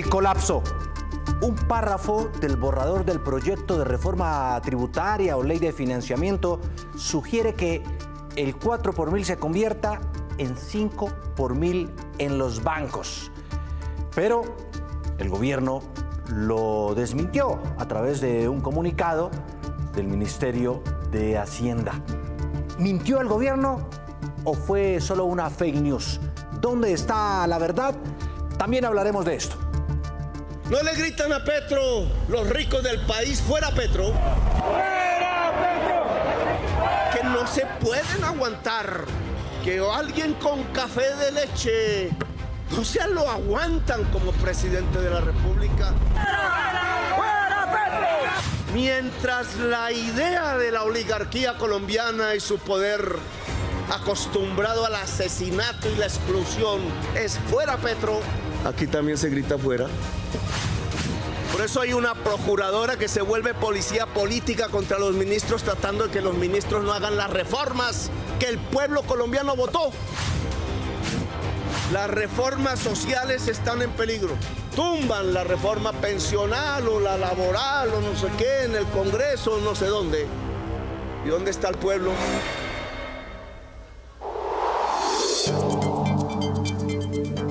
El colapso. Un párrafo del borrador del proyecto de reforma tributaria o ley de financiamiento sugiere que el 4 por mil se convierta en 5 por mil en los bancos. Pero el gobierno lo desmintió a través de un comunicado del Ministerio de Hacienda. ¿Mintió el gobierno o fue solo una fake news? ¿Dónde está la verdad? También hablaremos de esto. No le gritan a Petro, los ricos del país, fuera Petro. ¡Fuera Petro! Que no se pueden aguantar. Que alguien con café de leche no se lo aguantan como presidente de la República. ¡Fuera Petro! Mientras la idea de la oligarquía colombiana y su poder acostumbrado al asesinato y la exclusión es fuera Petro, aquí también se grita fuera. Por eso hay una procuradora que se vuelve policía política contra los ministros, tratando de que los ministros no hagan las reformas que el pueblo colombiano votó. Las reformas sociales están en peligro. Tumban la reforma pensional o la laboral o no sé qué en el Congreso, no sé dónde. ¿Y dónde está el pueblo?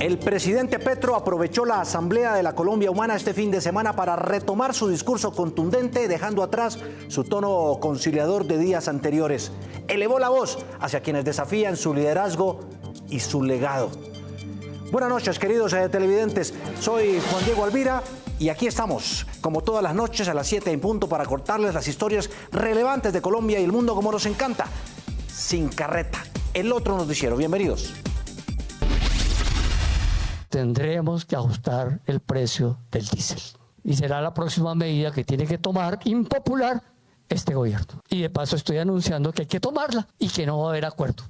El presidente Petro aprovechó la Asamblea de la Colombia Humana este fin de semana para retomar su discurso contundente, dejando atrás su tono conciliador de días anteriores. Elevó la voz hacia quienes desafían su liderazgo y su legado. Buenas noches, queridos televidentes. Soy Juan Diego Alvira y aquí estamos, como todas las noches a las 7 en punto, para cortarles las historias relevantes de Colombia y el mundo como nos encanta. Sin carreta, el otro noticiero. Bienvenidos. Tendremos que ajustar el precio del diésel. Y será la próxima medida que tiene que tomar, impopular, este gobierno. Y de paso estoy anunciando que hay que tomarla y que no va a haber acuerdo.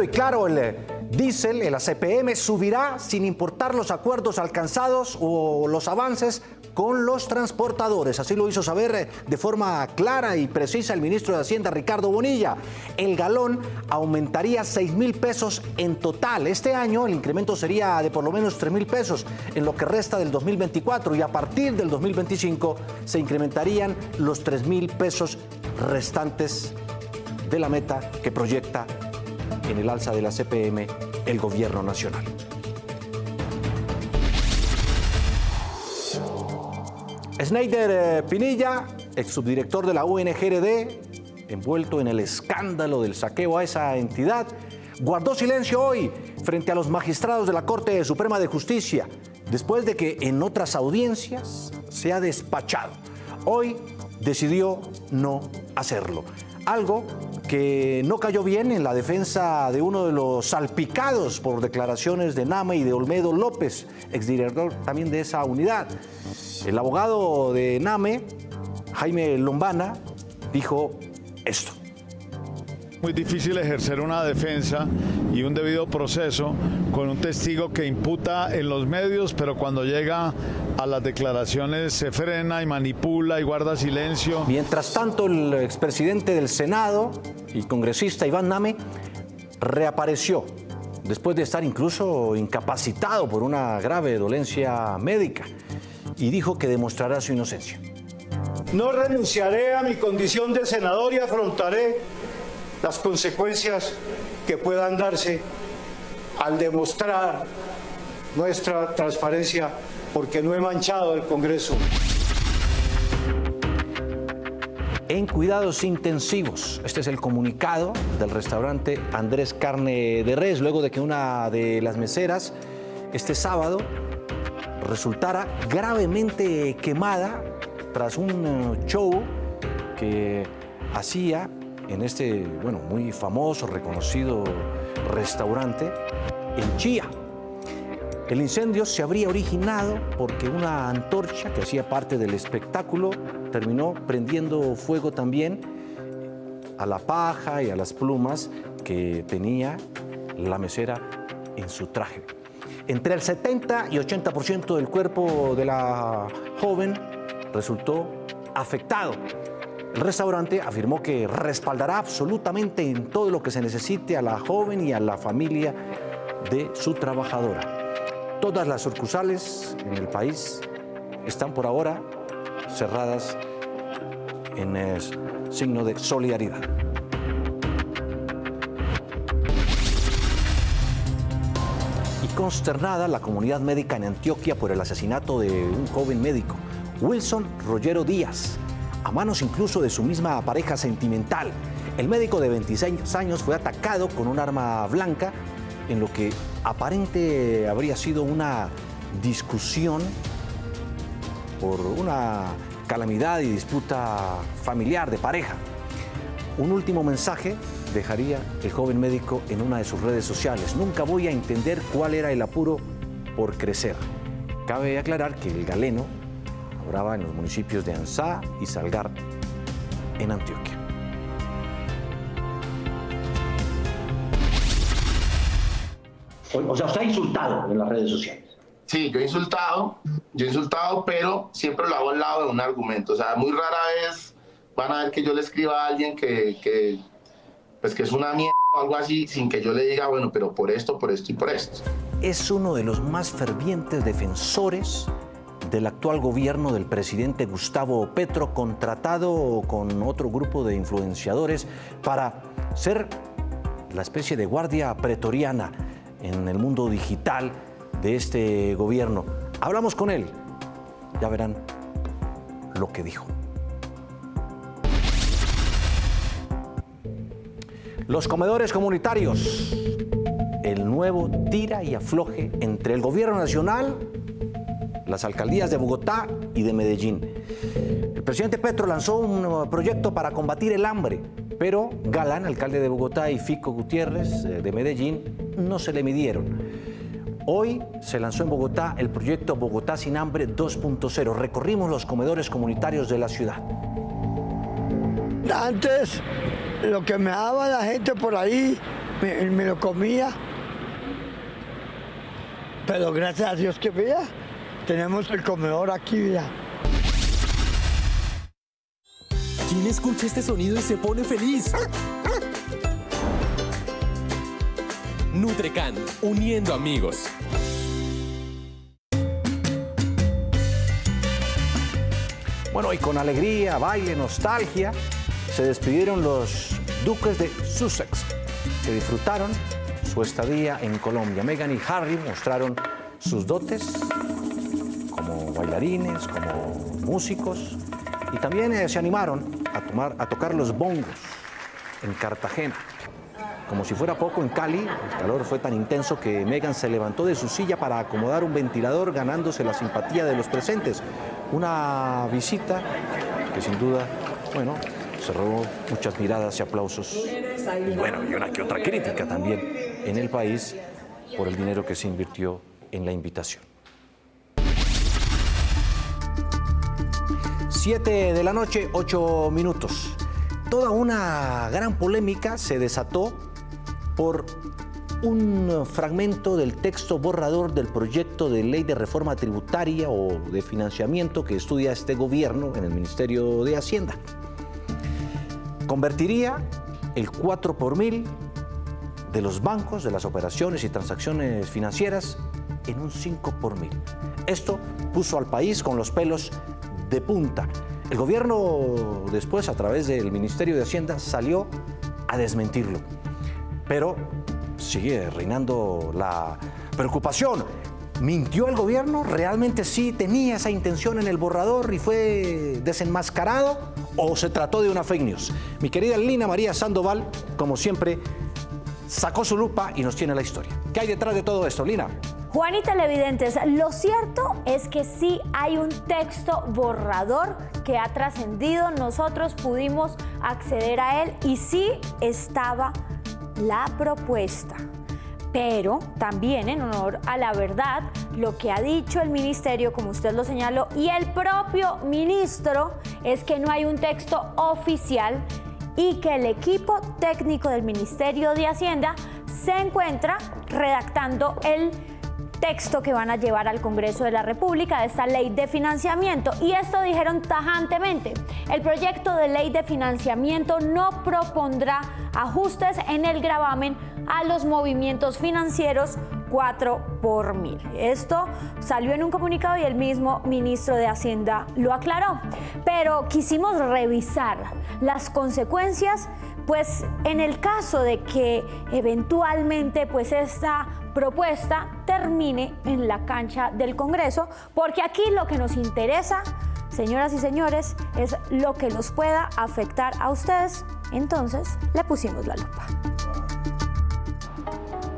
Y claro, el diésel, el ACPM, subirá sin importar los acuerdos alcanzados o los avances con los transportadores. Así lo hizo saber de forma clara y precisa el ministro de Hacienda, Ricardo Bonilla. El galón aumentaría 6.000 pesos en total. Este año el incremento sería de por lo menos 3.000 pesos en lo que resta del 2024 y a partir del 2025 se incrementarían los 3.000 pesos restantes de la meta que proyecta en el alza de la CPM el gobierno nacional. Snyder Pinilla, ex subdirector de la UNGRD, envuelto en el escándalo del saqueo a esa entidad, guardó silencio hoy frente a los magistrados de la Corte Suprema de Justicia, después de que en otras audiencias se ha despachado. Hoy decidió no hacerlo. Algo que no cayó bien en la defensa de uno de los salpicados por declaraciones de Name y de Olmedo López, exdirector también de esa unidad. El abogado de Name, Jaime Lombana, dijo esto. Muy difícil ejercer una defensa y un debido proceso con un testigo que imputa en los medios, pero cuando llega a las declaraciones se frena y manipula y guarda silencio. Mientras tanto, el expresidente del Senado y congresista Iván Name reapareció después de estar incluso incapacitado por una grave dolencia médica y dijo que demostrará su inocencia. No renunciaré a mi condición de senador y afrontaré las consecuencias que puedan darse al demostrar nuestra transparencia, porque no he manchado el Congreso. En cuidados intensivos, este es el comunicado del restaurante Andrés Carne de Res, luego de que una de las meseras este sábado resultara gravemente quemada tras un show que hacía en este, muy famoso, reconocido restaurante en Chía. El incendio se habría originado porque una antorcha que hacía parte del espectáculo terminó prendiendo fuego también a la paja y a las plumas que tenía la mesera en su traje. Entre el 70 y 80% del cuerpo de la joven resultó afectado. El restaurante afirmó que respaldará absolutamente en todo lo que se necesite a la joven y a la familia de su trabajadora. Todas las sucursales en el país están por ahora cerradas en signo de solidaridad. Y consternada la comunidad médica en Antioquia por el asesinato de un joven médico, Wilson Rollero Díaz, a manos incluso de su misma pareja sentimental. El médico de 26 años fue atacado con un arma blanca en lo que aparente habría sido una discusión por una calamidad y disputa familiar de pareja. Un último mensaje dejaría el joven médico en una de sus redes sociales: nunca voy a entender cuál era el apuro por crecer. Cabe aclarar que el galeno obraba en los municipios de Ansá y Salgar, en Antioquia. O sea, usted ha insultado en las redes sociales. Sí, yo he insultado, pero siempre lo hago al lado de un argumento. O sea, muy rara vez van a ver que yo le escriba a alguien que es una mierda o algo así, sin que yo le diga, bueno, pero por esto y por esto. Es uno de los más fervientes defensores del actual gobierno del presidente Gustavo Petro, contratado con otro grupo de influenciadores para ser la especie de guardia pretoriana en el mundo digital de este gobierno. Hablamos con él, ya verán lo que dijo. Los comedores comunitarios, el nuevo tira y afloje entre el gobierno nacional, las alcaldías de Bogotá y de Medellín. El presidente Petro lanzó un proyecto para combatir el hambre, pero Galán, alcalde de Bogotá, y Fico Gutiérrez, de Medellín, no se le midieron. Hoy se lanzó en Bogotá el proyecto Bogotá sin hambre 2.0. Recorrimos los comedores comunitarios de la ciudad. Antes, lo que me daba la gente por ahí, me lo comía. Pero gracias a Dios que vea, tenemos el comedor aquí, vea. ¿Quién escucha este sonido y se pone feliz? Nutrecan, uniendo amigos. Bueno, y con alegría, baile, nostalgia, se despidieron los duques de Sussex, que disfrutaron su estadía en Colombia. Meghan y Harry mostraron sus dotes como bailarines, como músicos, y también se animaron a tocar los bongos en Cartagena. Como si fuera poco, en Cali el calor fue tan intenso que Meghan se levantó de su silla para acomodar un ventilador, ganándose la simpatía de los presentes. Una visita que sin duda, bueno, se robó muchas miradas y aplausos. Y bueno, y una que otra crítica también en el país por el dinero que se invirtió en la invitación. 7 de la noche, 8 minutos. Toda una gran polémica se desató por un fragmento del texto borrador del proyecto de ley de reforma tributaria o de financiamiento que estudia este gobierno en el Ministerio de Hacienda. Convertiría el 4 por mil de los bancos, de las operaciones y transacciones financieras, en un 5 por mil. Esto puso al país con los pelos de punta. El gobierno después, a través del Ministerio de Hacienda, salió a desmentirlo. Pero sigue reinando la preocupación. ¿Mintió el gobierno? ¿Realmente sí tenía esa intención en el borrador y fue desenmascarado? ¿O se trató de una fake news? Mi querida Lina María Sandoval, como siempre, sacó su lupa y nos tiene la historia. ¿Qué hay detrás de todo esto, Lina? Juan y televidentes, lo cierto es que sí hay un texto borrador que ha trascendido. Nosotros pudimos acceder a él y sí estaba la propuesta. Pero también, en honor a la verdad, lo que ha dicho el ministerio, como usted lo señaló, y el propio ministro, es que no hay un texto oficial y que el equipo técnico del Ministerio de Hacienda se encuentra redactando el texto que van a llevar al Congreso de la República de esta ley de financiamiento. Y esto dijeron tajantemente: el proyecto de ley de financiamiento no propondrá ajustes en el gravamen a los movimientos financieros 4 por 1000. Esto salió en un comunicado y el mismo ministro de Hacienda lo aclaró. Pero quisimos revisar las consecuencias, pues en el caso de que eventualmente pues esta propuesta termine en la cancha del Congreso, porque aquí lo que nos interesa, señoras y señores, es lo que los pueda afectar a ustedes. Entonces, le pusimos la lupa.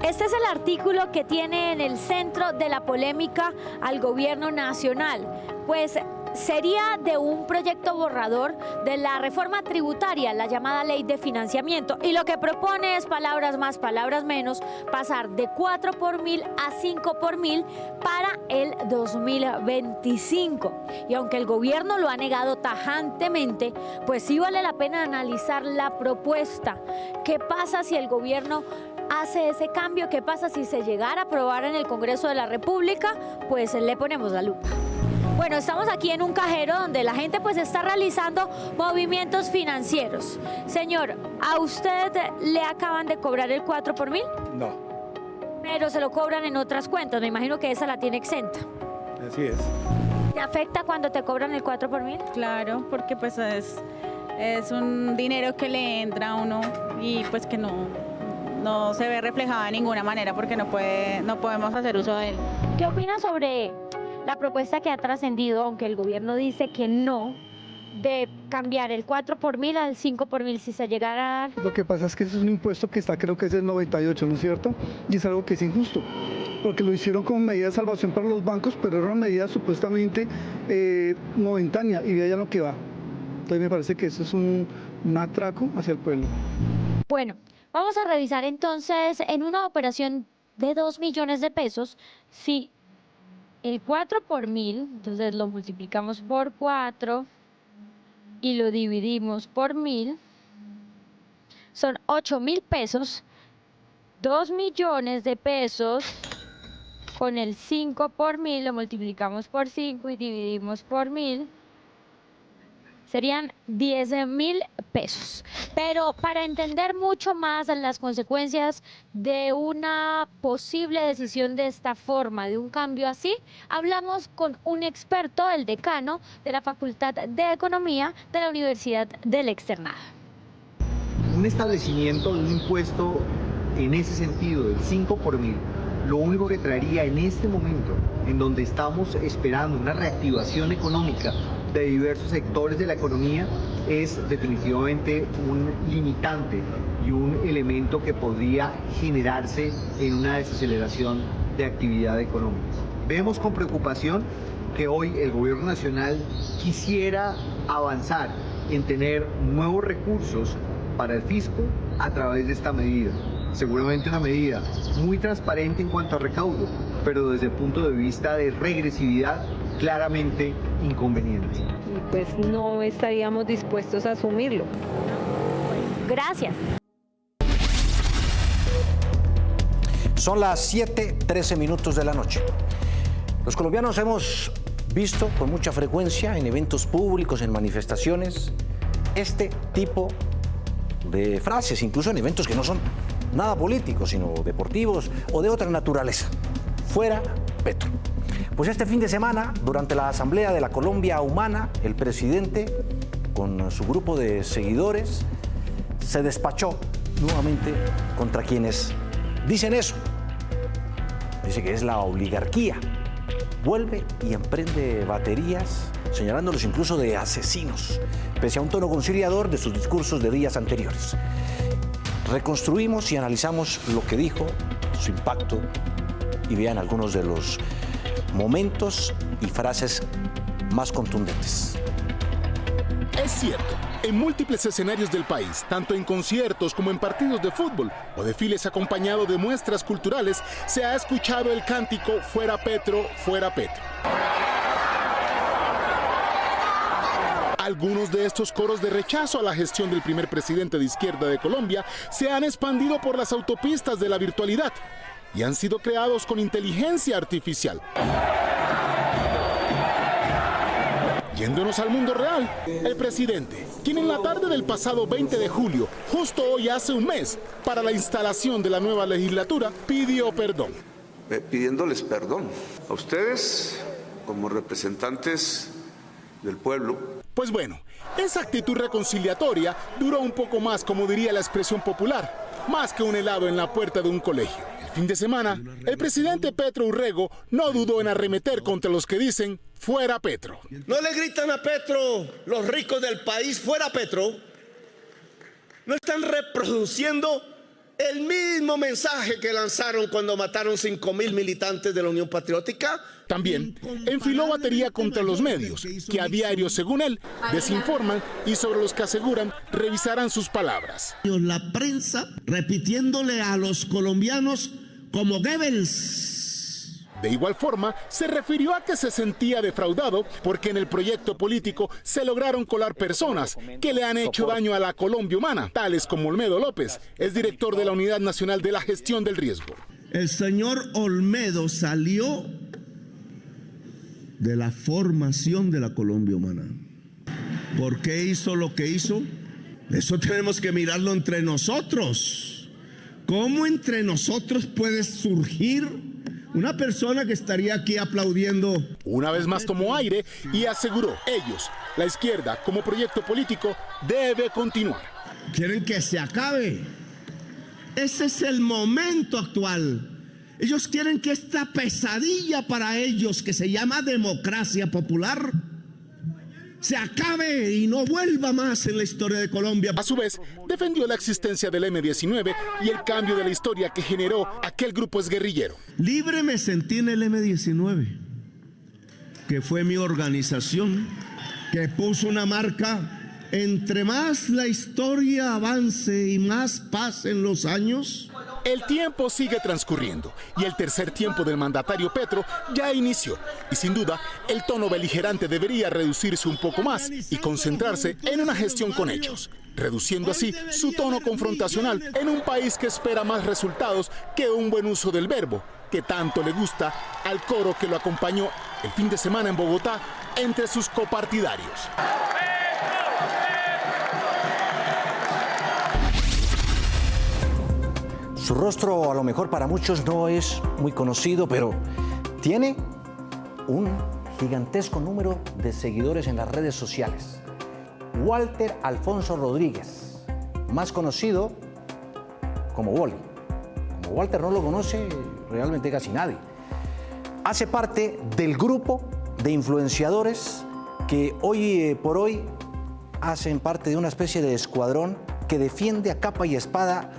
Este es el artículo que tiene en el centro de la polémica al gobierno nacional, pues sería de un proyecto borrador de la reforma tributaria, la llamada ley de financiamiento, y lo que propone es, palabras más, palabras menos, pasar de 4 por 1000 a 5 por 1000 para el 2025. Y aunque el gobierno lo ha negado tajantemente, pues sí vale la pena analizar la propuesta. ¿Qué pasa si el gobierno hace ese cambio? ¿Qué pasa si se llegara a aprobar en el Congreso de la República? Pues le ponemos la lupa. Bueno, estamos aquí en un cajero donde la gente pues está realizando movimientos financieros. Señor, ¿a usted le acaban de cobrar el 4 por 1000? No. Pero se lo cobran en otras cuentas, me imagino que esa la tiene exenta. Así es. ¿Te afecta cuando te cobran el 4 por 1000? Claro, porque pues es un dinero que le entra a uno y pues que no se ve reflejado de ninguna manera porque no podemos hacer uso de él. ¿Qué opinas sobre la propuesta que ha trascendido, aunque el gobierno dice que no, de cambiar el 4 por 1000 al 5 por 1000 si se llegara a dar? Lo que pasa es que ese es un impuesto que está, creo que es del 98, ¿no es cierto? Y es algo que es injusto, porque lo hicieron como medida de salvación para los bancos, pero era una medida supuestamente momentánea y de allá lo que va. Entonces me parece que eso es un atraco hacia el pueblo. Bueno, vamos a revisar entonces en una operación de 2 millones de pesos, si el 4 por 1000, entonces lo multiplicamos por 4 y lo dividimos por 1000, son 8.000 pesos, 2 millones de pesos, con el 5 por 1000 lo multiplicamos por 5 y dividimos por 1000, serían 10.000 pesos. Pero para entender mucho más las consecuencias de una posible decisión de esta forma, de un cambio así, hablamos con un experto, el decano de la Facultad de Economía de la Universidad del Externado. Un establecimiento de un impuesto en ese sentido, del 5 por 1000, lo único que traería en este momento, en donde estamos esperando una reactivación económica de diversos sectores de la economía, es definitivamente un limitante y un elemento que podría generarse en una desaceleración de actividad económica. Vemos con preocupación que hoy el gobierno nacional quisiera avanzar en tener nuevos recursos para el fisco a través de esta medida. Seguramente una medida muy transparente en cuanto a recaudo, pero desde el punto de vista de regresividad claramente inconveniente. Y pues no estaríamos dispuestos a asumirlo. Gracias. Son las 7:13 minutos de la noche. Los colombianos hemos visto con mucha frecuencia en eventos públicos, en manifestaciones, este tipo de frases, incluso en eventos que no son nada políticos, sino deportivos o de otra naturaleza. Fuera Petro. Pues este fin de semana, durante la Asamblea de la Colombia Humana, el presidente, con su grupo de seguidores, se despachó nuevamente contra quienes dicen eso. Dice que es la oligarquía. Vuelve y emprende baterías, señalándolos incluso de asesinos, pese a un tono conciliador de sus discursos de días anteriores. Reconstruimos y analizamos lo que dijo, su impacto, y vean algunos de los momentos y frases más contundentes. Es cierto, en múltiples escenarios del país, tanto en conciertos como en partidos de fútbol o desfiles acompañados de muestras culturales, se ha escuchado el cántico "Fuera Petro, fuera Petro". Algunos de estos coros de rechazo a la gestión del primer presidente de izquierda de Colombia se han expandido por las autopistas de la virtualidad y han sido creados con inteligencia artificial. Yéndonos al mundo real, el presidente, quien en la tarde del pasado 20 de julio, justo hoy hace un mes, para la instalación de la nueva legislatura, pidió perdón. pidiéndoles perdón a ustedes como representantes del pueblo. Pues bueno, esa actitud reconciliatoria duró un poco más, como diría la expresión popular, más que un helado en la puerta de un colegio. El fin de semana, el presidente Petro Urrego no dudó en arremeter contra los que dicen fuera Petro. No le gritan a Petro los ricos del país fuera Petro. No están reproduciendo el mismo mensaje que lanzaron cuando mataron 5.000 militantes de la Unión Patriótica. También enfiló batería contra los medios, que a diario, según él, desinforman y sobre los que aseguran revisarán sus palabras. La prensa repitiéndole a los colombianos como Goebbels. De igual forma, se refirió a que se sentía defraudado porque en el proyecto político se lograron colar personas que le han hecho daño a la Colombia humana, tales como Olmedo López, es director de la Unidad Nacional de la Gestión del Riesgo. El señor Olmedo salió de la formación de la Colombia humana. ¿Por qué hizo lo que hizo? Eso tenemos que mirarlo entre nosotros. ¿Cómo entre nosotros puede surgir una persona que estaría aquí aplaudiendo? Una vez más tomó aire y aseguró, ellos, la izquierda, como proyecto político, debe continuar. Quieren que se acabe. Ese es el momento actual. Ellos quieren que esta pesadilla para ellos, que se llama democracia popular, se acabe y no vuelva más en la historia de Colombia. A su vez, defendió la existencia del M-19 y el cambio de la historia que generó aquel grupo exguerrillero. Libre me sentí en el M-19, que fue mi organización, que puso una marca. Entre más la historia avance y más pasen los años, el tiempo sigue transcurriendo y el tercer tiempo del mandatario Petro ya inició. Y sin duda, el tono beligerante debería reducirse un poco más y concentrarse en una gestión con hechos, reduciendo así su tono confrontacional en un país que espera más resultados que un buen uso del verbo, que tanto le gusta al coro que lo acompañó el fin de semana en Bogotá entre sus copartidarios. Su rostro a lo mejor para muchos no es muy conocido, pero tiene un gigantesco número de seguidores en las redes sociales. Walter Alfonso Rodríguez, más conocido como Wally. Como Walter no lo conoce realmente casi nadie. Hace parte del grupo de influenciadores que hoy por hoy hacen parte de una especie de escuadrón que defiende a capa y espada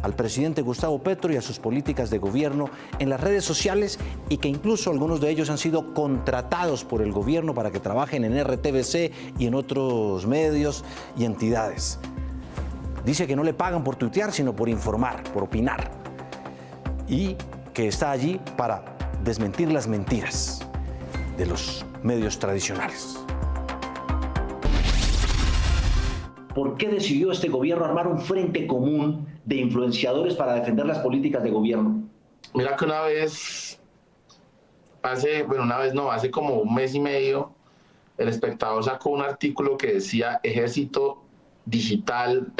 al presidente Gustavo Petro y a sus políticas de gobierno en las redes sociales, y que incluso algunos de ellos han sido contratados por el gobierno para que trabajen en RTBC y en otros medios y entidades. Dice que no le pagan por tuitear, sino por informar, por opinar, y que está allí para desmentir las mentiras de los medios tradicionales. ¿Por qué decidió este gobierno armar un frente común de influenciadores para defender las políticas de gobierno? Mira que hace como un mes y medio, El Espectador sacó un artículo que decía el ejército digital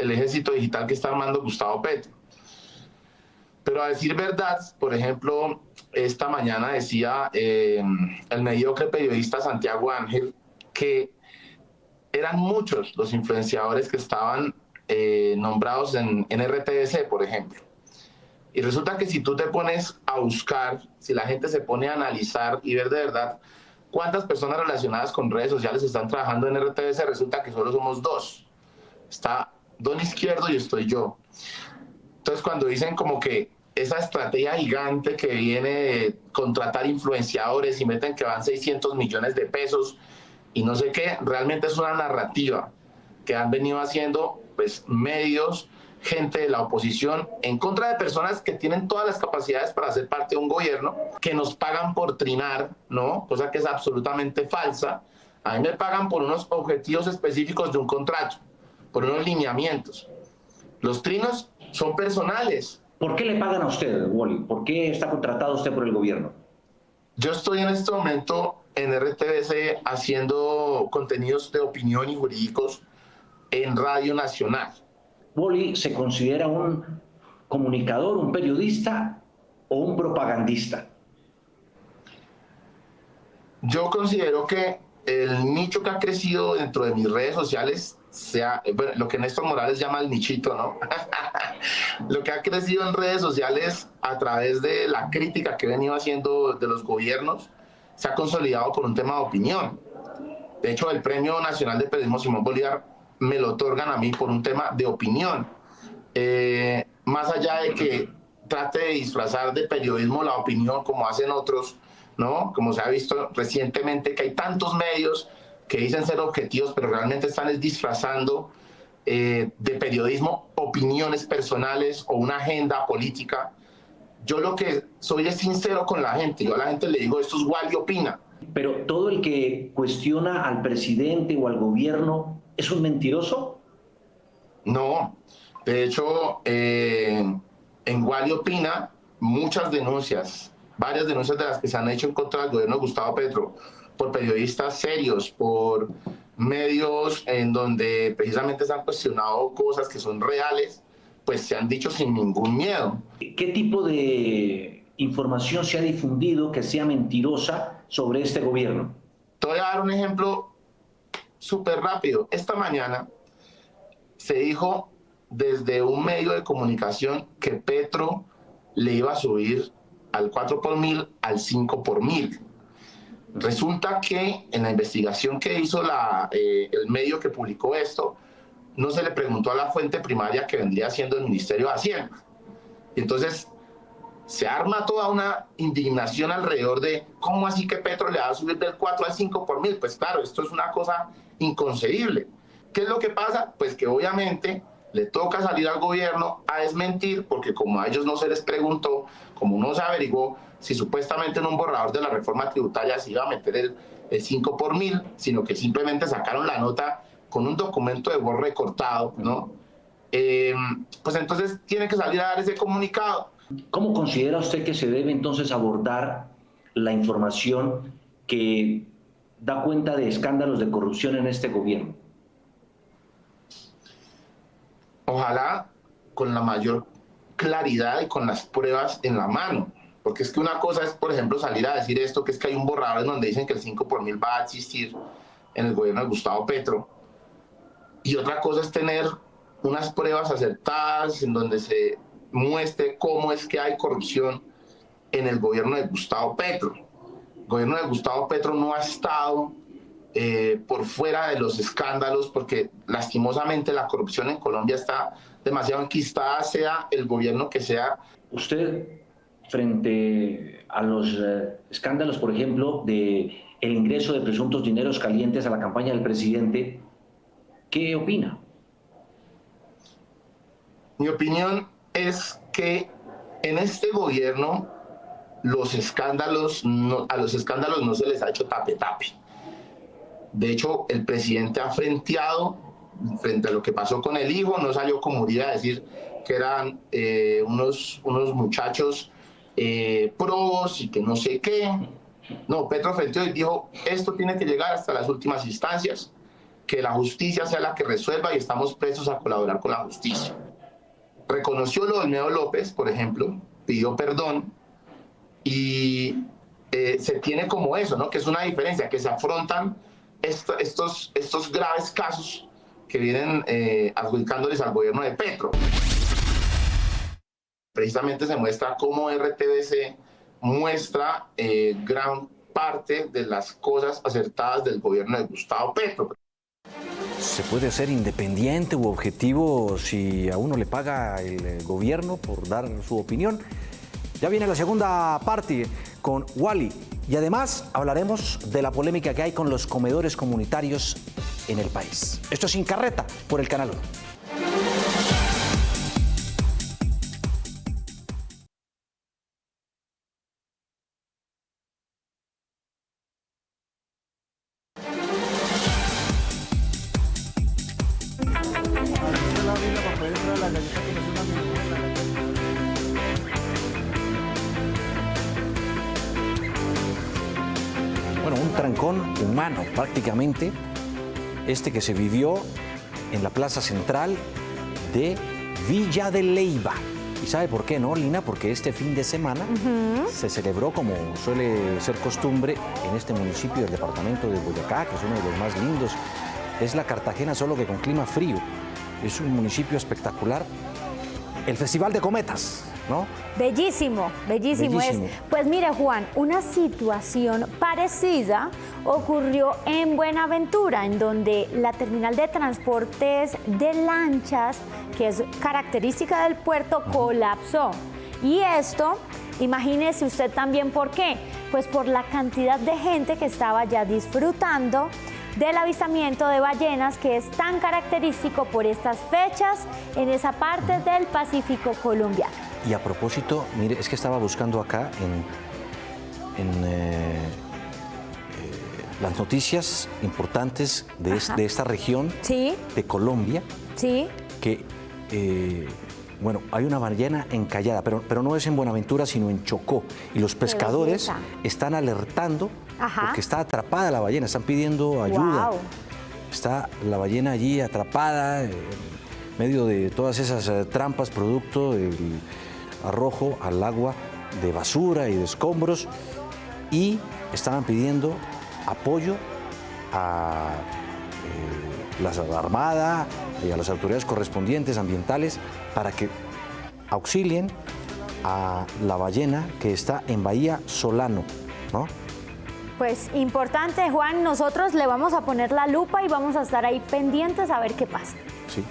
que está armando Gustavo Petro. Pero a decir verdad, por ejemplo, esta mañana decía el mediocre periodista Santiago Ángel que eran muchos los influenciadores que estaban nombrados en RTBC, por ejemplo. Y resulta que si tú te pones a buscar, si la gente se pone a analizar y ver de verdad cuántas personas relacionadas con redes sociales están trabajando en RTBC, resulta que solo somos dos. Está Don Izquierdo y estoy yo. Entonces, cuando dicen como que esa estrategia gigante que viene de contratar influenciadores y meten que van 600 millones de pesos y no sé qué, realmente es una narrativa que han venido haciendo pues medios, gente de la oposición, en contra de personas que tienen todas las capacidades para ser parte de un gobierno, que nos pagan por trinar, ¿no? Cosa que es absolutamente falsa. A mí me pagan por unos objetivos específicos de un contrato, por unos lineamientos. Los trinos son personales. ¿Por qué le pagan a usted, Wally? ¿Por qué está contratado usted por el gobierno? Yo estoy en este momento en RTBC haciendo contenidos de opinión y jurídicos en Radio Nacional. Wally se considera un comunicador, un periodista o un propagandista? Yo considero que el nicho que ha crecido dentro de mis redes sociales, bueno, lo que Néstor Morales llama el nichito, ¿no? Lo que ha crecido en redes sociales a través de la crítica que he venido haciendo de los gobiernos, se ha consolidado por un tema de opinión. De hecho, el Premio Nacional de Periodismo Simón Bolívar me lo otorgan a mí por un tema de opinión. Más allá de que trate de disfrazar de periodismo la opinión como hacen otros, ¿no? Como se ha visto recientemente que hay tantos medios que dicen ser objetivos, pero realmente están disfrazando de periodismo opiniones personales o una agenda política. Yo lo que soy es sincero con la gente. Yo a la gente le digo, esto es Wally opina. Pero todo el que cuestiona al presidente o al gobierno es un mentiroso. No. De hecho, en Wally opina, muchas denuncias, varias denuncias de las que se han hecho en contra del gobierno de Gustavo Petro, por periodistas serios, por medios en donde precisamente se han cuestionado cosas que son reales, pues se han dicho sin ningún miedo. ¿Qué tipo de información se ha difundido que sea mentirosa sobre este gobierno? Te voy a dar un ejemplo súper rápido. Esta mañana se dijo desde un medio de comunicación que Petro le iba a subir al 4 por 1000 al 5 por 1000. Resulta que en la investigación que hizo el medio que publicó esto, no se le preguntó a la fuente primaria que vendría siendo el Ministerio de Hacienda. Y entonces se arma toda una indignación alrededor de cómo así que Petro le va a subir del 4 al 5 por 1000. Pues claro, esto es una cosa inconcebible. ¿Qué es lo que pasa? Pues que obviamente le toca salir al gobierno a desmentir, porque como a ellos no se les preguntó, como no se averiguó si supuestamente en un borrador de la reforma tributaria se iba a meter el 5 por 1000, sino que simplemente sacaron la nota con un documento de Word recortado, ¿no? Pues entonces tiene que salir a dar ese comunicado. ¿Cómo considera usted que se debe entonces abordar la información que da cuenta de escándalos de corrupción en este gobierno? Ojalá con la mayor claridad y con las pruebas en la mano. Porque es que una cosa es, por ejemplo, salir a decir esto, que es que hay un borrador en donde dicen que el 5 por 1000 va a existir en el gobierno de Gustavo Petro. Y otra cosa es tener unas pruebas acertadas en donde se muestre cómo es que hay corrupción en el gobierno de Gustavo Petro. El gobierno de Gustavo Petro no ha estado por fuera de los escándalos, porque lastimosamente la corrupción en Colombia está demasiado enquistada, sea el gobierno que sea. Usted, frente a los escándalos, por ejemplo, de el ingreso de presuntos dineros calientes a la campaña del presidente, ¿qué opina? Mi opinión es que en este gobierno a los escándalos no se les ha hecho tape-tape. De hecho, el presidente ha frenteado frente a lo que pasó con el hijo, no salió como Uribe a decir que eran unos muchachos probos y que no sé qué. No, Petro frenteó y dijo, esto tiene que llegar hasta las últimas instancias, que la justicia sea la que resuelva y estamos presos a colaborar con la justicia. Reconoció lo de Olmedo López, por ejemplo, pidió perdón y se tiene como eso, ¿no? Que es una diferencia, que se afrontan estos graves casos que vienen adjudicándoles al gobierno de Petro. Precisamente se muestra cómo RTBC muestra gran parte de las cosas acertadas del gobierno de Gustavo Petro. ¿Se puede ser independiente u objetivo si a uno le paga el gobierno por dar su opinión? Ya viene la segunda parte con Wally y además hablaremos de la polémica que hay con los comedores comunitarios en el país. Esto es Sin Carreta por el Canal 1. Bueno, un trancón humano prácticamente, este que se vivió en la plaza central de Villa de Leyva. ¿Y sabe por qué no, Lina? Porque este fin de semana se celebró, como suele ser costumbre, en este municipio del departamento de Boyacá, que es uno de los más lindos. Es la Cartagena, solo que con clima frío. Es un municipio espectacular. El Festival de Cometas, ¿no? Bellísimo, bellísimo. Bellísimo. Pues mire, Juan, una situación parecida ocurrió en Buenaventura, en donde la terminal de transportes de lanchas, que es característica del puerto, colapsó. Y esto, imagínese usted también por qué. Pues por la cantidad de gente que estaba ya disfrutando del avistamiento de ballenas, que es tan característico por estas fechas en esa parte del Pacífico colombiano. Y a propósito, mire, es que estaba buscando acá en las noticias importantes de esta región de Colombia, que, bueno, hay una ballena encallada, pero no es en Buenaventura, sino en Chocó. Y los pescadores están alertando porque está atrapada la ballena, están pidiendo ayuda. Wow. Está la ballena allí atrapada en medio de todas esas trampas, producto del arrojo al agua de basura y de escombros, y estaban pidiendo apoyo a la Armada y a las autoridades correspondientes ambientales para que auxilien a la ballena que está en Bahía Solano, ¿no? Pues importante, Juan, nosotros le vamos a poner la lupa y vamos a estar ahí pendientes a ver qué pasa. Sí.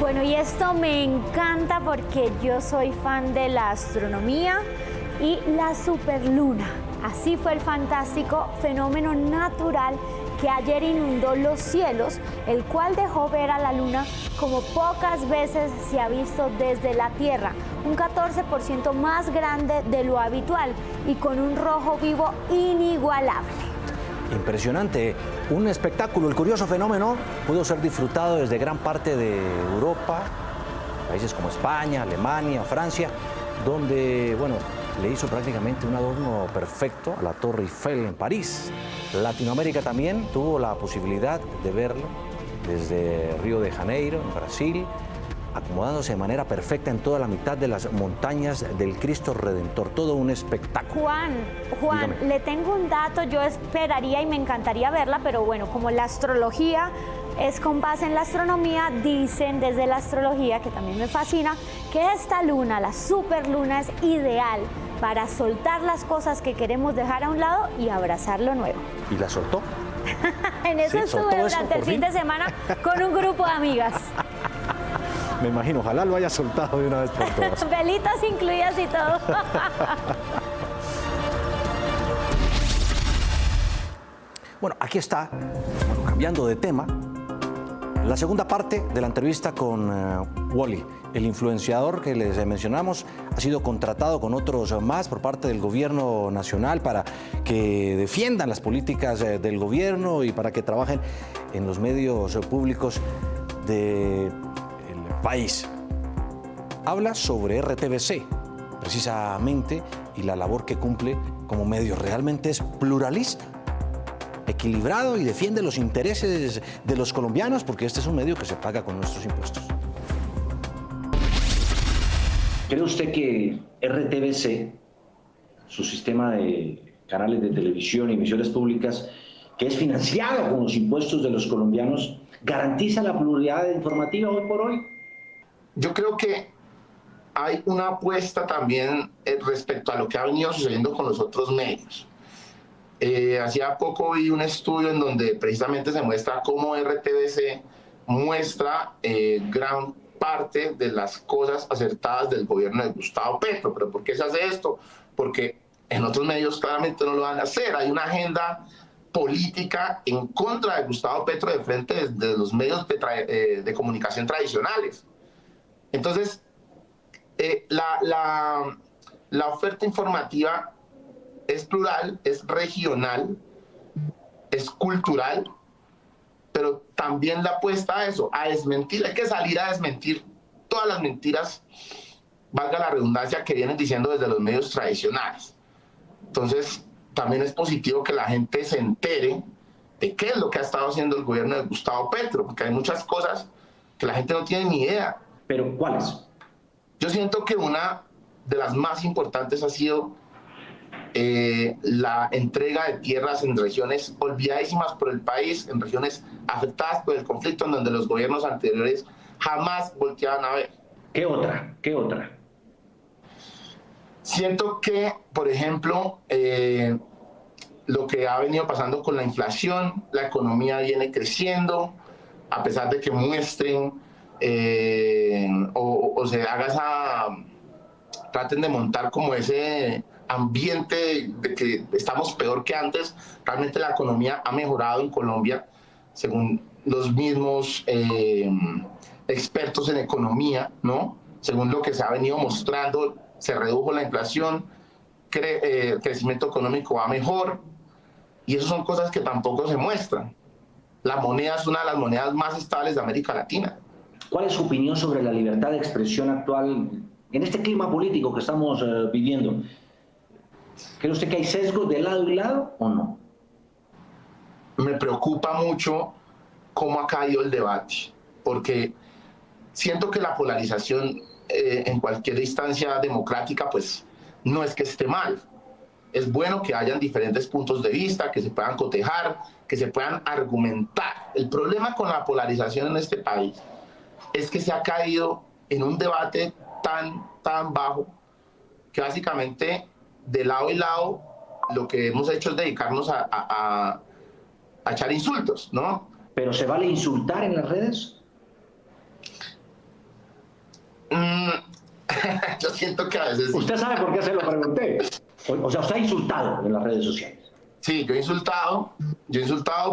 Bueno, y esto me encanta porque yo soy fan de la astronomía y la superluna. Así fue el fantástico fenómeno natural que ayer inundó los cielos, el cual dejó ver a la luna como pocas veces se ha visto desde la Tierra, un 14% más grande de lo habitual y con un rojo vivo inigualable. Impresionante, un espectáculo. El curioso fenómeno pudo ser disfrutado desde gran parte de Europa, países como España, Alemania, Francia, donde, bueno, le hizo prácticamente un adorno perfecto a la Torre Eiffel en París. Latinoamérica también tuvo la posibilidad de verlo desde Río de Janeiro, en Brasil, acomodándose de manera perfecta en toda la mitad de las montañas del Cristo Redentor. Todo un espectáculo. Juan, Dígame. le tengo un dato, yo esperaría y me encantaría verla, pero bueno, como la astrología es con base en la astronomía, dicen desde la astrología, que también me fascina, que esta luna, la superluna, es ideal para soltar las cosas que queremos dejar a un lado y abrazar lo nuevo. ¿Y la soltó? En eso estuve durante el fin de semana con un grupo de amigas. Me imagino, ojalá lo haya soltado de una vez por todas. Velitas incluidas y todo. Bueno, aquí está, bueno, cambiando de tema, la segunda parte de la entrevista con Wally. El influenciador que les mencionamos ha sido contratado con otros más por parte del gobierno nacional para que defiendan las políticas del gobierno y para que trabajen en los medios públicos del país. Habla sobre RTBC, precisamente, y la labor que cumple como medio. Realmente es pluralista, equilibrado y defiende los intereses de los colombianos, porque este es un medio que se paga con nuestros impuestos. ¿Cree usted que RTBC, su sistema de canales de televisión y emisoras públicas, que es financiado con los impuestos de los colombianos, garantiza la pluralidad informativa hoy por hoy? Yo creo que hay una apuesta también respecto a lo que ha venido sucediendo con los otros medios. Hacía poco vi un estudio en donde precisamente se muestra cómo RTBC muestra gran parte de las cosas acertadas del gobierno de Gustavo Petro. ¿Pero por qué se hace esto? Porque en otros medios claramente no lo van a hacer. Hay una agenda política en contra de Gustavo Petro de frente de los medios de comunicación tradicionales. Entonces, la oferta informativa es plural, es regional, es cultural, pero también la apuesta a eso, a desmentir. Hay que salir a desmentir todas las mentiras, valga la redundancia, que vienen diciendo desde los medios tradicionales. Entonces, también es positivo que la gente se entere de qué es lo que ha estado haciendo el gobierno de Gustavo Petro, porque hay muchas cosas que la gente no tiene ni idea. ¿Pero cuáles? Yo siento que una de las más importantes ha sido la entrega de tierras en regiones olvidadísimas por el país, en regiones afectadas por el conflicto, en donde los gobiernos anteriores jamás volteaban a ver. ¿Qué otra? ¿Qué otra? Siento que, por ejemplo, lo que ha venido pasando con la inflación, la economía viene creciendo, a pesar de que muestren o se haga traten de montar como ese ambiente de que estamos peor que antes. Realmente la economía ha mejorado en Colombia, según los mismos expertos en economía, ¿no? Según lo que se ha venido mostrando, se redujo la inflación, el crecimiento económico va mejor, y esas son cosas que tampoco se muestran. La moneda es una de las monedas más estables de América Latina. ¿Cuál es su opinión sobre la libertad de expresión actual en este clima político que estamos viviendo? ¿Cree usted que hay sesgos de lado y lado o no? Me preocupa mucho cómo ha caído el debate, porque siento que la polarización en cualquier instancia democrática pues no es que esté mal. Es bueno que hayan diferentes puntos de vista, que se puedan cotejar, que se puedan argumentar. El problema con la polarización en este país es que se ha caído en un debate tan bajo que básicamente de lado y lado lo que hemos hecho es dedicarnos a echar insultos, ¿no? ¿Pero se vale insultar en las redes? Yo siento que a veces... ¿Usted sabe por qué se lo pregunté? O sea, usted ha insultado en las redes sociales. Sí, yo he insultado,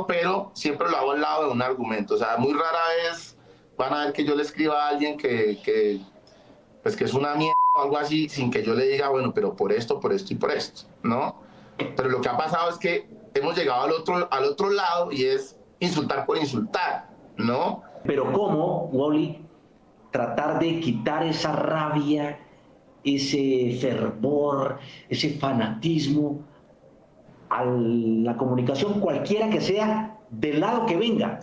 pero siempre lo hago al lado de un argumento. O sea, muy rara vez van a ver que yo le escriba a alguien que es una mierda o algo así, sin que yo le diga, bueno, pero por esto y por esto, ¿no? Pero lo que ha pasado es que hemos llegado al otro lado y es insultar por insultar, ¿no? Pero ¿cómo, Wally, tratar de quitar esa rabia, ese fervor, ese fanatismo a la comunicación, cualquiera que sea, del lado que venga?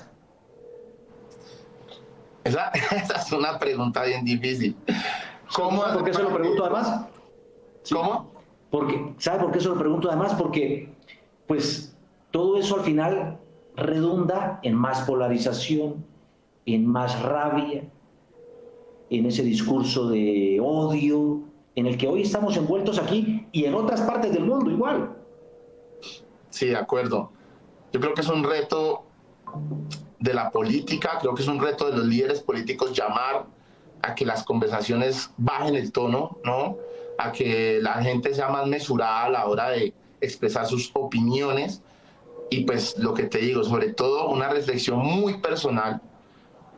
Esa es una pregunta bien difícil. ¿Por qué se lo pregunto además? ¿Cómo? ¿Sabe por qué se lo pregunto además? Porque, pues, todo eso al final redunda en más polarización, en más rabia, en ese discurso de odio, en el que hoy estamos envueltos aquí y en otras partes del mundo igual. Sí, de acuerdo. Yo creo que es un reto de la política, creo que es un reto de los líderes políticos llamar a que las conversaciones bajen el tono, ¿no? A que la gente sea más mesurada a la hora de expresar sus opiniones y pues lo que te digo, sobre todo una reflexión muy personal,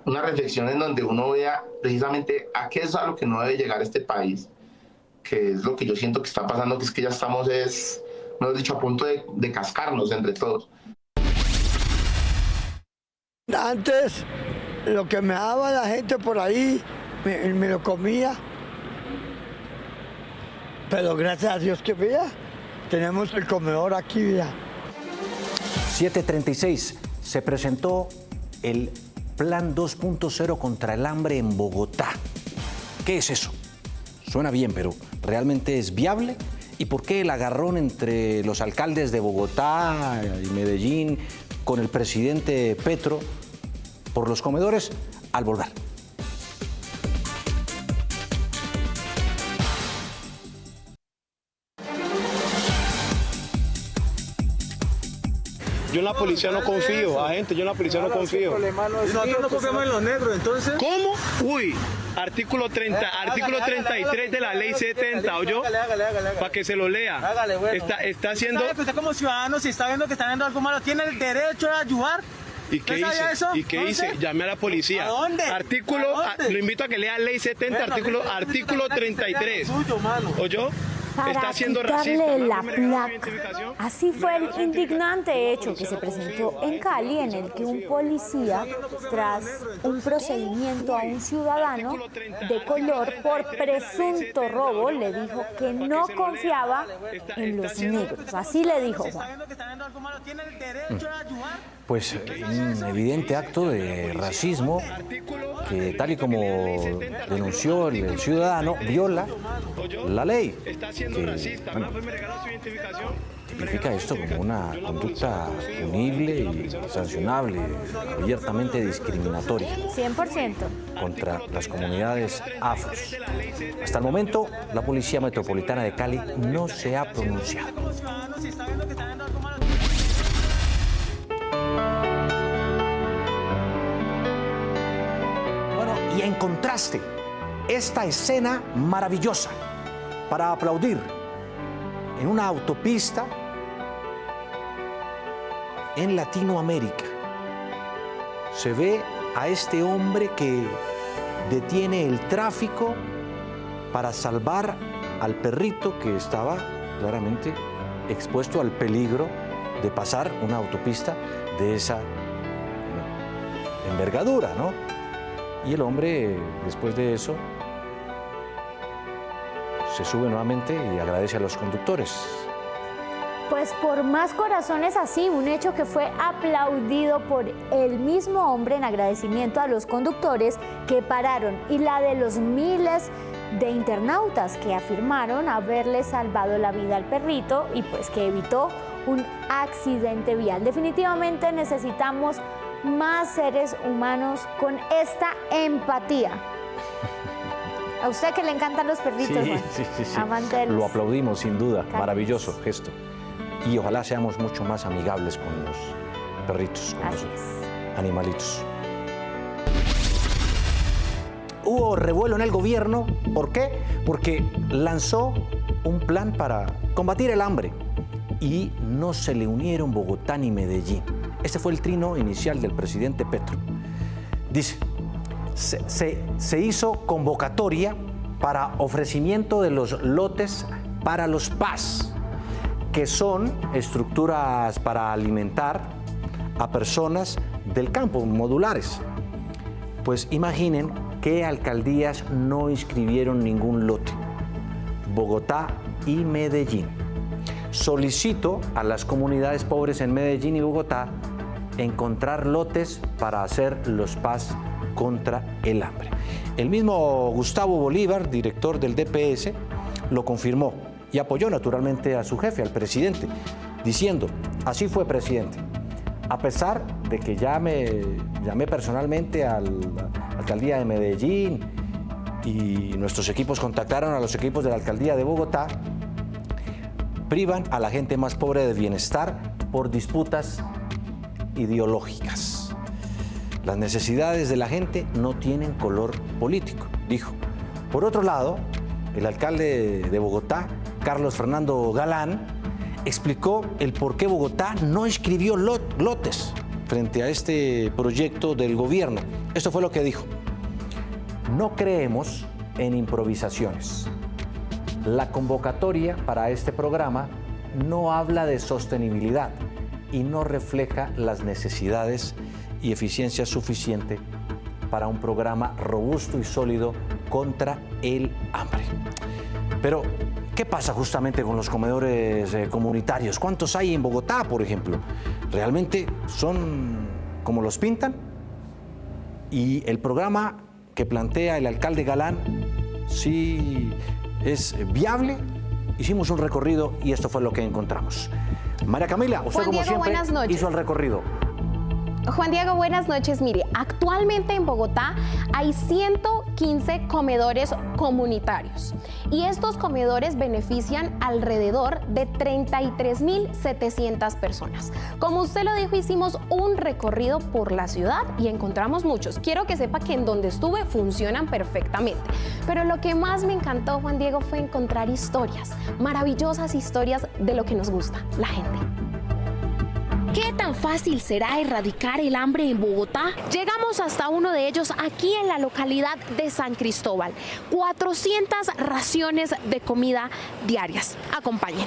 una reflexión en donde uno vea precisamente a qué es a lo que no debe llegar este país, que es lo que yo siento que está pasando, que es que ya estamos, mejor dicho, a punto de cascarnos entre todos. Antes, lo que me daba la gente por ahí, me lo comía. Pero gracias a Dios que vea, tenemos el comedor aquí, vea. 7:36, se presentó el Plan 2.0 contra el hambre en Bogotá. ¿Qué es eso? Suena bien, pero ¿realmente es viable? ¿Y por qué el agarrón entre los alcaldes de Bogotá y Medellín con el presidente Petro por los comedores? Al volver. Yo en la policía no confío, agente, yo en la policía no confío. Nosotros no confiamos en los negros, entonces. ¿Cómo? Uy, artículo 33 de la ley 70, ¿oyó? Para que se lo lea. Hágale, bueno. Está haciendo... ¿Sabe que usted como ciudadano, si está viendo que está viendo algo malo, tiene el derecho de ayudar? ¿Y qué hice? Eso? ¿Y qué hice? Llamé a la policía. ¿A dónde? Lo invito a que lea ley 70, bueno, artículo 33. Suyo, mano. ¿Oyó? para quitarle la placa. Así fue el indignante hecho que se presentó en Cali, en el que un policía, tras un procedimiento a un ciudadano de color por presunto robo, le dijo que no confiaba en los negros. Así le dijo Juan. Pues un evidente acto de racismo que, tal y como denunció el ciudadano, viola la ley. Que, bueno, tipifica esto como una conducta punible y sancionable, abiertamente discriminatoria. 100%. Contra las comunidades afros. Hasta el momento, la Policía Metropolitana de Cali no se ha pronunciado. Y en contraste, esta escena maravillosa para aplaudir en una autopista en Latinoamérica. Se ve a este hombre que detiene el tráfico para salvar al perrito que estaba claramente expuesto al peligro de pasar una autopista de esa envergadura, ¿no? Y el hombre, después de eso, se sube nuevamente y agradece a los conductores. Pues por más corazones así, un hecho que fue aplaudido por el mismo hombre en agradecimiento a los conductores que pararon, y la de los miles de internautas que afirmaron haberle salvado la vida al perrito y pues que evitó un accidente vial. Definitivamente necesitamos más seres humanos con esta empatía. A usted que le encantan los perritos, sí, Juan. Sí. Amante de los... Lo aplaudimos, sin duda. Cariños. Maravilloso gesto. Y ojalá seamos mucho más amigables con los perritos, con los animalitos. Hubo revuelo en el gobierno. ¿Por qué? Porque lanzó un plan para combatir el hambre y no se le unieron Bogotá ni Medellín. Este fue el trino inicial del presidente Petro. Dice, se hizo convocatoria para ofrecimiento de los lotes para los PAS, que son estructuras para alimentar a personas del campo, modulares. Pues imaginen qué alcaldías no inscribieron ningún lote: Bogotá y Medellín. Solicito a las comunidades pobres en Medellín y Bogotá encontrar lotes para hacer los PAS contra el hambre. El mismo Gustavo Bolívar, director del DPS, lo confirmó y apoyó naturalmente a su jefe, al presidente, diciendo: así fue, presidente. A pesar de que llamé personalmente a la alcaldía de Medellín y nuestros equipos contactaron a los equipos de la alcaldía de Bogotá, privan a la gente más pobre de bienestar por disputas ideológicas. Las necesidades de la gente no tienen color político, dijo. Por otro lado, el alcalde de Bogotá, Carlos Fernando Galán, explicó el por qué Bogotá no inscribió lotes frente a este proyecto del gobierno. Esto fue lo que dijo: no creemos en improvisaciones. La convocatoria para este programa no habla de sostenibilidad y no refleja las necesidades y eficiencia suficiente para un programa robusto y sólido contra el hambre. Pero, ¿qué pasa justamente con los comedores comunitarios? ¿Cuántos hay en Bogotá, por ejemplo? ¿Realmente son como los pintan? Y el programa que plantea el alcalde Galán, sí es viable. Hicimos un recorrido y esto fue lo que encontramos. María Camila, usted como siempre hizo el recorrido. Juan Diego, buenas noches. Mire, actualmente en Bogotá hay 115 comedores comunitarios y estos comedores benefician alrededor de 33.700 personas. Como usted lo dijo, hicimos un recorrido por la ciudad y encontramos muchos. Quiero que sepa que en donde estuve funcionan perfectamente. Pero lo que más me encantó, Juan Diego, fue encontrar historias, maravillosas historias de lo que nos gusta, la gente. ¿Qué tal tan fácil será erradicar el hambre en Bogotá? Llegamos hasta uno de ellos aquí en la localidad de San Cristóbal. 400 raciones de comida diarias. Acompáñenme.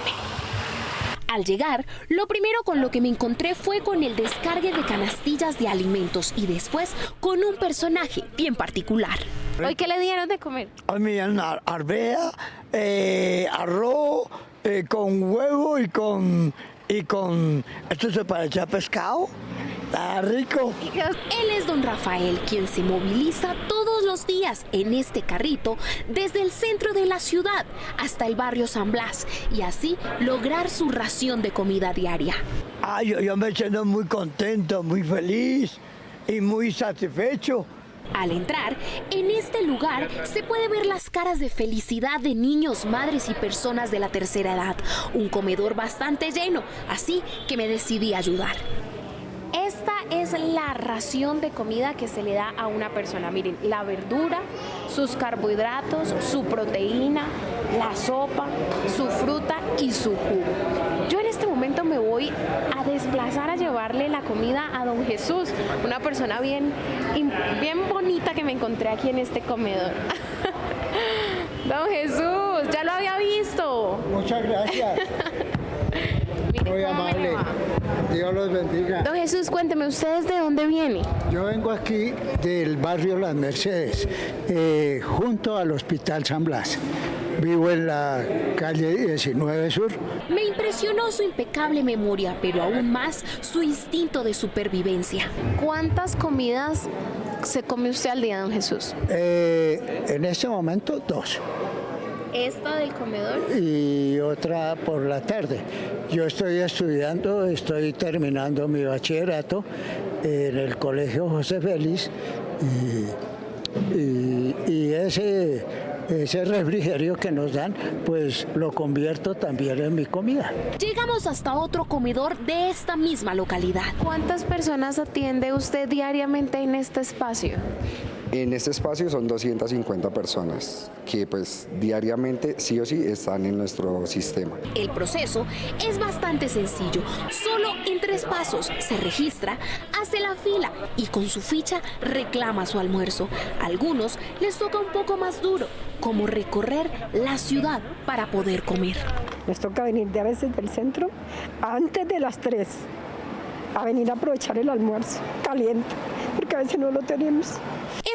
Al llegar, lo primero con lo que me encontré fue con el descargue de canastillas de alimentos y después con un personaje bien particular. ¿Hoy qué le dieron de comer? Hoy me dieron arveja, arroz con huevo y con esto se parece a pescado. Está rico. Él es don Rafael, quien se moviliza todos los días en este carrito desde el centro de la ciudad hasta el barrio San Blas y así lograr su ración de comida diaria. Yo me siento muy contento, muy feliz y muy satisfecho. Al entrar, en este lugar se puede ver las caras de felicidad de niños, madres y personas de la tercera edad. Un comedor bastante lleno, así que me decidí a ayudar. Esta es la ración de comida que se le da a una persona. Miren, la verdura, sus carbohidratos, su proteína, la sopa, su fruta y su jugo. Yo en este momento me voy a desplazar a llevarle la comida a don Jesús, una persona bien bonita que me encontré aquí en este comedor. Don Jesús, ya lo había visto. Muchas gracias. Muy amable. Dios los bendiga. Don Jesús, cuénteme, ¿ustedes de dónde vienen? Yo vengo aquí del barrio Las Mercedes, junto al Hospital San Blas. Vivo en la calle 19 Sur. Me impresionó su impecable memoria, pero aún más su instinto de supervivencia. ¿Cuántas comidas se come usted al día, don Jesús? En este momento 2. ¿Esta del comedor? Y otra por la tarde. Yo estoy estudiando, estoy terminando mi bachillerato en el Colegio José Félix y ese refrigerio que nos dan, pues lo convierto también en mi comida. Llegamos hasta otro comedor de esta misma localidad. ¿Cuántas personas atiende usted diariamente en este espacio? En este espacio son 250 personas que pues diariamente sí o sí están en nuestro sistema. El proceso es bastante sencillo. Solo en 3 pasos se registra, hace la fila y con su ficha reclama su almuerzo. A algunos les toca un poco más duro, como recorrer la ciudad para poder comer. Les toca venir a veces del centro antes de las 3 a venir a aprovechar el almuerzo caliente, porque a veces no lo tenemos.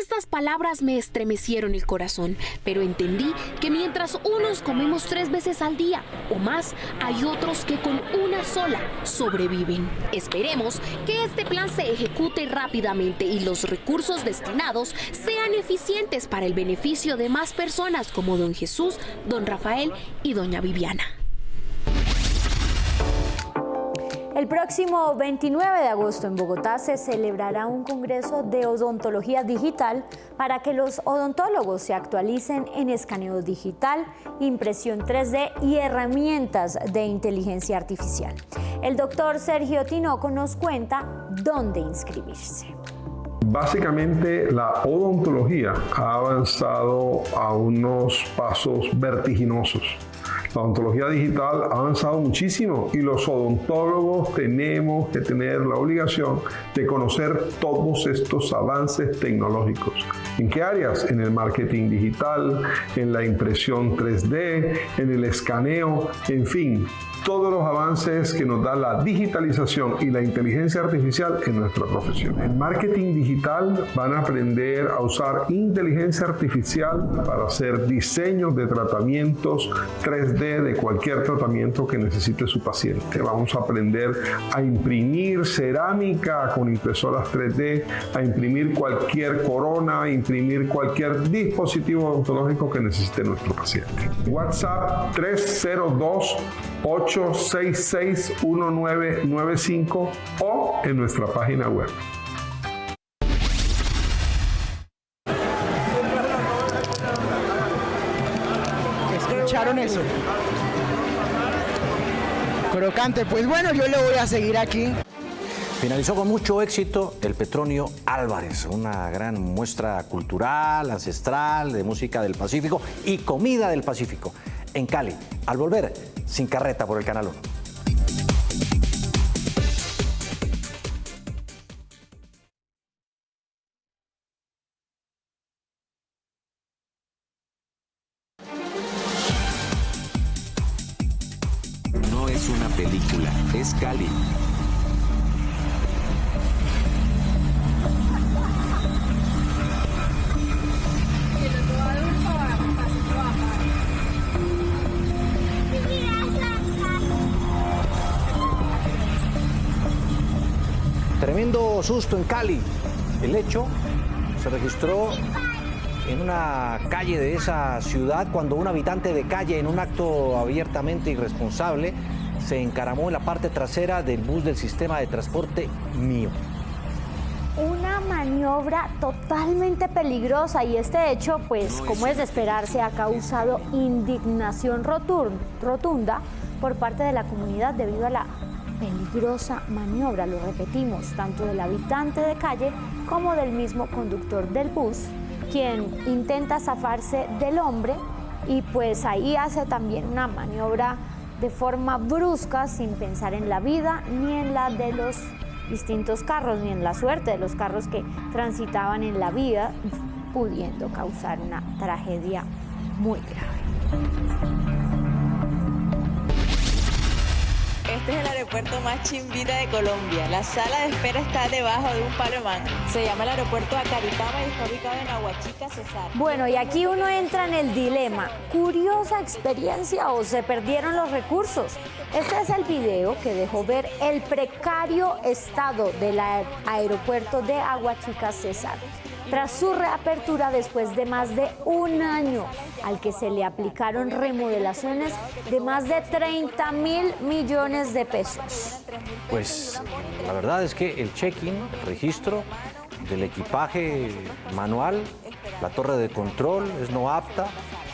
Estas palabras me estremecieron el corazón, pero entendí que mientras unos comemos 3 veces al día o más, hay otros que con una sola sobreviven. Esperemos que este plan se ejecute rápidamente y los recursos destinados sean eficientes para el beneficio de más personas como don Jesús, don Rafael y doña Viviana. El próximo 29 de agosto en Bogotá se celebrará un congreso de odontología digital para que los odontólogos se actualicen en escaneo digital, impresión 3D y herramientas de inteligencia artificial. El doctor Sergio Tinoco nos cuenta dónde inscribirse. Básicamente la odontología ha avanzado a unos pasos vertiginosos. La odontología digital ha avanzado muchísimo y los odontólogos tenemos que tener la obligación de conocer todos estos avances tecnológicos. ¿En qué áreas? En el marketing digital, en la impresión 3D, en el escaneo, en fin, todos los avances que nos da la digitalización y la inteligencia artificial en nuestra profesión. En marketing digital van a aprender a usar inteligencia artificial para hacer diseños de tratamientos 3D de cualquier tratamiento que necesite su paciente. Vamos a aprender a imprimir cerámica con impresoras 3D, a imprimir cualquier corona, a imprimir cualquier dispositivo odontológico que necesite nuestro paciente. WhatsApp 302-866-1995 o en nuestra página web. ¿Escucharon eso? Crocante, pues bueno, yo le voy a seguir aquí. Finalizó con mucho éxito el Petronio Álvarez, una gran muestra cultural, ancestral, de música del Pacífico y comida del Pacífico. En Cali, al volver, Sin Carreta por el Canal 1. es una película, es Cali. Tremendo susto en Cali. El hecho se registró en una calle de esa ciudad cuando un habitante de calle, en un acto abiertamente irresponsable, se encaramó en la parte trasera del bus del sistema de transporte Mío. Una maniobra totalmente peligrosa y este hecho, pues como es de esperarse, ha causado indignación rotunda por parte de la comunidad debido a la peligrosa maniobra, lo repetimos, tanto del habitante de calle como del mismo conductor del bus, quien intenta zafarse del hombre y pues ahí hace también una maniobra de forma brusca sin pensar en la vida ni en la de los distintos carros, ni en la suerte de los carros que transitaban en la vía, pudiendo causar una tragedia muy grave. Este es el aeropuerto más chimbita de Colombia. La sala de espera está debajo de un palo de mango. Se llama el aeropuerto Acaritama y está ubicado en Aguachica, Cesar. Bueno, y aquí uno entra en el dilema. ¿Curiosa experiencia o se perdieron los recursos? Este es el video que dejó ver el precario estado del aeropuerto de Aguachica, Cesar, tras su reapertura después de más de un año, al que se le aplicaron remodelaciones de más de 30.000 millones de pesos. Pues la verdad es que el check-in, el registro del equipaje manual, la torre de control es no apta,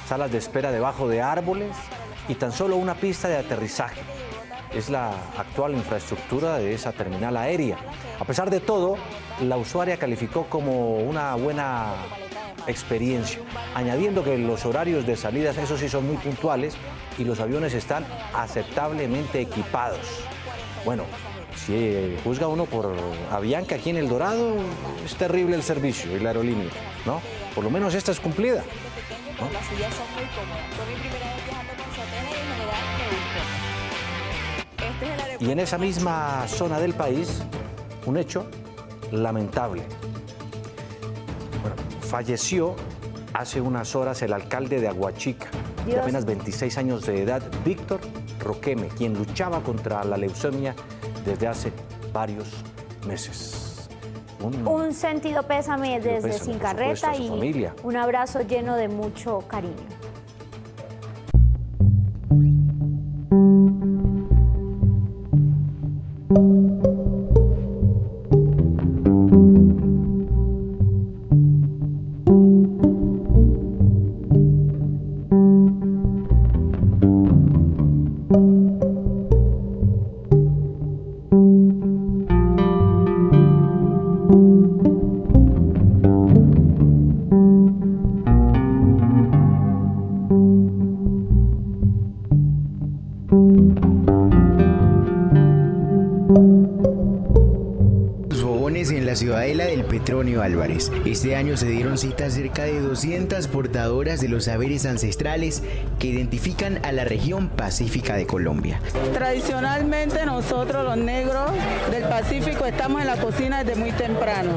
salas de espera debajo de árboles y tan solo una pista de aterrizaje. Es la actual infraestructura de esa terminal aérea. A pesar de todo, la usuaria calificó como una buena experiencia, añadiendo que los horarios de salidas, eso sí, son muy puntuales y los aviones están aceptablemente equipados. Bueno, si juzga uno por Avianca aquí en El Dorado, es terrible el servicio y la aerolínea, ¿no? Por lo menos esta es cumplida, ¿no? Las sillas son muy cómodas. Fue mi primera vez viajando con Satena y en general me gustó. Este es el aeropuerto. Y en esa misma zona del país, un hecho lamentable. Bueno, falleció hace unas horas el alcalde de Aguachica, de apenas 26 años de edad, Víctor Roqueme, quien luchaba contra la leucemia desde hace varios meses. Un sentido pésame desde Cincarreta y familia. Un abrazo lleno de mucho cariño. Ciudadela del Petronio Álvarez. Este año se dieron cita cerca de 200 portadoras de los saberes ancestrales que identifican a la región pacífica de Colombia. Tradicionalmente nosotros los negros del Pacífico estamos en la cocina desde muy temprano.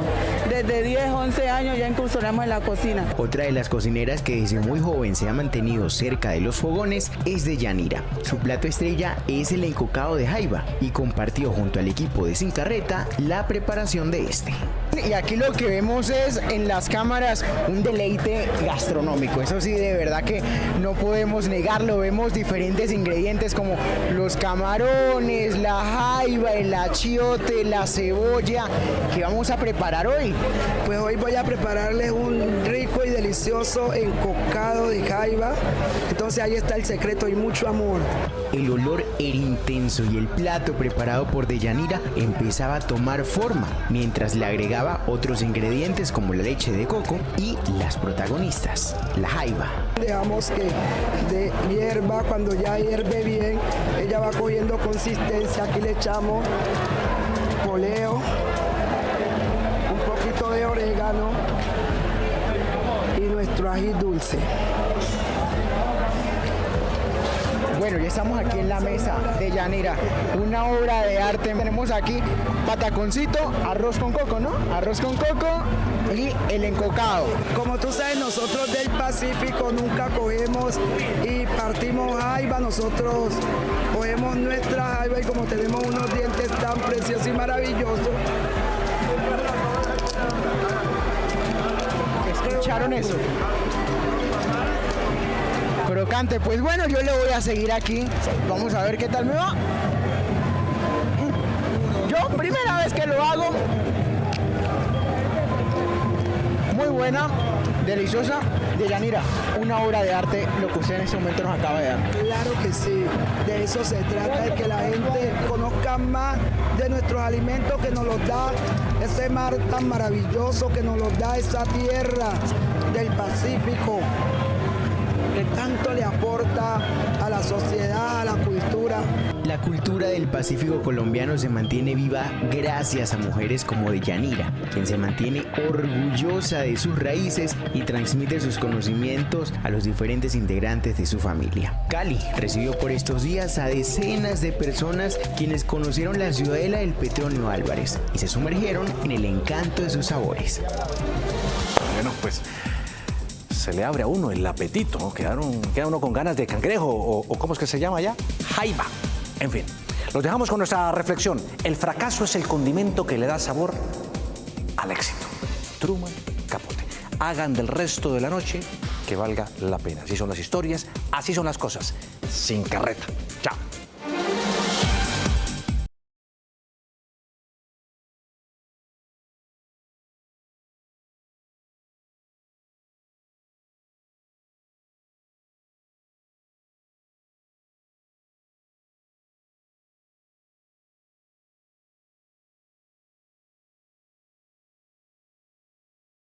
Desde 10, 11 años ya incursionamos en la cocina. Otra de las cocineras que desde muy joven se ha mantenido cerca de los fogones es Deyanira. Su plato estrella es el encocado de jaiba y compartió junto al equipo de Cincarreta la preparación de este. Y aquí lo que vemos es en las cámaras un deleite gastronómico. Eso sí, de verdad que no podemos negarlo. Vemos diferentes ingredientes como los camarones, la jaiba, el achiote, la cebolla que vamos a preparar hoy. Pues hoy voy a prepararles un rico y delicioso encocado de jaiba. Entonces ahí está el secreto y mucho amor. El olor era intenso y el plato preparado por Deyanira empezaba a tomar forma mientras le agregaba otros ingredientes como la leche de coco y las protagonistas, la jaiba. Dejamos que hierva, cuando ya hierve bien, ella va cogiendo consistencia. Aquí le echamos poleo, un poquito de orégano y nuestro ají dulce. Bueno, ya estamos aquí en la mesa de Yanira, una obra de arte. Tenemos aquí pataconcito, arroz con coco, ¿no? Arroz con coco y el encocado. Como tú sabes, nosotros del Pacífico nunca cogemos y partimos jaiba, nosotros cogemos nuestra jaiba y como tenemos unos dientes tan preciosos y maravillosos. ¿Escucharon eso? Crocante, pues bueno, yo le voy a seguir aquí. Vamos a ver qué tal me va. Yo, primera vez que lo hago. Muy buena, deliciosa, de Yanira. Una obra de arte, lo que usted en este momento nos acaba de dar. Claro que sí, de eso se trata, de que la gente conozca más de nuestros alimentos que nos los da ese mar tan maravilloso, que nos los da esa tierra del Pacífico, que tanto le aporta a la sociedad, a la cultura. La cultura del Pacífico colombiano se mantiene viva gracias a mujeres como de Yanira, quien se mantiene orgullosa de sus raíces y transmite sus conocimientos a los diferentes integrantes de su familia. Cali recibió por estos días a decenas de personas quienes conocieron la ciudadela del Petronio Álvarez y se sumergieron en el encanto de sus sabores. Bueno, pues se le abre a uno el apetito, ¿no? Queda uno con ganas de cangrejo o ¿cómo es que se llama ya? Jaiba. En fin, los dejamos con nuestra reflexión. El fracaso es el condimento que le da sabor al éxito. Truman Capote. Hagan del resto de la noche que valga la pena. Así son las historias, así son las cosas. Sin carreta. Chao.